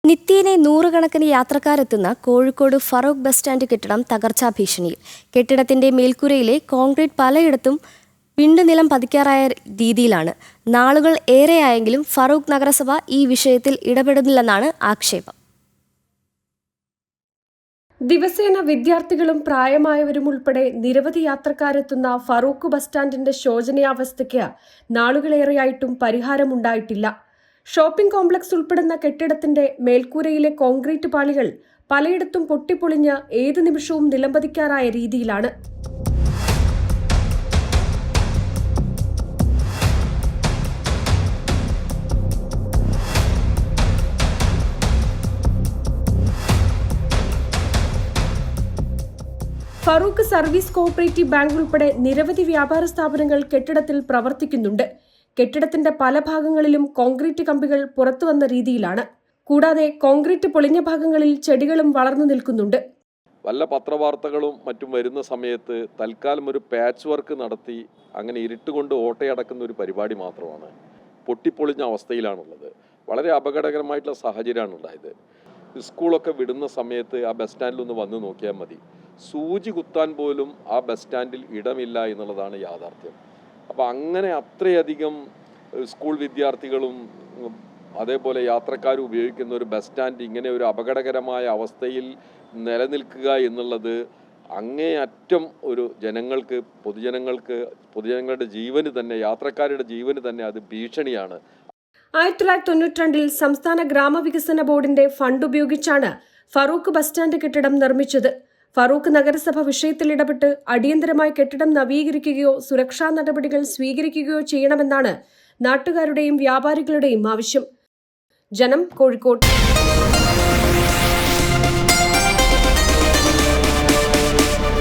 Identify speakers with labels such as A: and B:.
A: നിത്യേന നൂറുകണക്കിന് യാത്രക്കാരെത്തുന്ന Kozhikode Farooq bus stand കെട്ടിടം തകർച്ചാ ഭീഷണിയിൽ. കെട്ടിടത്തിന്റെ മേൽക്കൂരയിലെ കോൺക്രീറ്റ് പലയിടത്തും പിണ്ടുനിലം പതിക്കാറായ രീതിയിലാണ്. നാളുകൾ ഏറെയായെങ്കിലും ഫറൂഖ് നഗരസഭ ഈ വിഷയത്തിൽ ഇടപെടുന്നില്ലെന്നാണ് ആക്ഷേപം.
B: ദിവസേന വിദ്യാർത്ഥികളും പ്രായമായവരും ഉൾപ്പെടെ നിരവധി യാത്രക്കാരെത്തുന്ന ഫറൂഖ് ബസ് സ്റ്റാൻഡിന്റെ ശോചനീയാവസ്ഥയ്ക്ക് നാളുകളേറെയായിട്ടും പരിഹാരമുണ്ടായിട്ടില്ല. ഷോപ്പിംഗ് കോംപ്ലക്സ് ഉൾപ്പെടുന്ന കെട്ടിടത്തിന്റെ മേൽക്കൂരയിലെ കോൺക്രീറ്റ് പാളികൾ പലയിടത്തും പൊട്ടിപ്പൊളിഞ്ഞ് ഏതു നിമിഷവും നിലംപതിക്കാറായ രീതിയിലാണ്. ഫറൂഖ് സർവീസ് കോഓപ്പറേറ്റീവ് ബാങ്ക് ഉൾപ്പെടെ നിരവധി വ്യാപാര സ്ഥാപനങ്ങൾ കെട്ടിടത്തിൽ പ്രവർത്തിക്കുന്നുണ്ട്. കെട്ടിടത്തിന്റെ പല ഭാഗങ്ങളിലും കോൺക്രീറ്റ് കമ്പികൾ പുറത്തുവന്ന രീതിയിലാണ്. കൂടാതെ കോൺക്രീറ്റ് പൊളിഞ്ഞ ഭാഗങ്ങളിൽ ചെടികളും വളർന്നു നിൽക്കുന്നുണ്ട്.
C: വല്ല പത്രവാർത്തകളും മറ്റും വരുന്ന സമയത്ത് തൽക്കാലം ഒരു പാച്ച് വർക്ക് നടത്തി അങ്ങനെ ഇരുട്ടുകൊണ്ട് ഓട്ടയടക്കുന്ന ഒരു പരിപാടി മാത്രമാണ്. പൊട്ടിപ്പൊളിഞ്ഞ അവസ്ഥയിലാണുള്ളത്. വളരെ അപകടകരമായിട്ടുള്ള സാഹചര്യമാണ് ഉണ്ടായത്. സ്കൂളൊക്കെ വിടുന്ന സമയത്ത് ആ ബസ് സ്റ്റാൻഡിൽ ഒന്ന് വന്ന് നോക്കിയാൽ മതി. സൂചി കുത്താൻ പോലും ആ ബസ് സ്റ്റാൻഡിൽ ഇടമില്ല എന്നുള്ളതാണ് യാഥാർത്ഥ്യം. അപ്പോൾ അങ്ങനെ അത്രയധികം സ്കൂൾ വിദ്യാർത്ഥികളും അതേപോലെ യാത്രക്കാരും ഉപയോഗിക്കുന്ന ഒരു ബസ് സ്റ്റാൻഡ് ഇങ്ങനെ ഒരു അപകടകരമായ അവസ്ഥയിൽ നിലനിൽക്കുക എന്നുള്ളത് അങ്ങേയറ്റം ഒരു പൊതുജനങ്ങളുടെ ജീവന് തന്നെ, യാത്രക്കാരുടെ ജീവന് തന്നെ അത് ഭീഷണിയാണ്.
B: 1992 സംസ്ഥാന ഗ്രാമവികസന ബോർഡിന്റെ ഫണ്ട് ഉപയോഗിച്ചാണ് ഫറൂഖ് ബസ് സ്റ്റാൻഡ് കെട്ടിടം നിർമ്മിച്ചത്. ഫറൂഖ് നഗരസഭ വിഷയത്തിൽ ഇടപെട്ട് അടിയന്തരമായി കെട്ടിടം നവീകരിക്കുകയോ സുരക്ഷാ നടപടികൾ സ്വീകരിക്കുകയോ ചെയ്യണമെന്നാണ് നാട്ടുകാരുടെയും വ്യാപാരികളുടെയും ആവശ്യം. ജനം, കോഴിക്കോട്.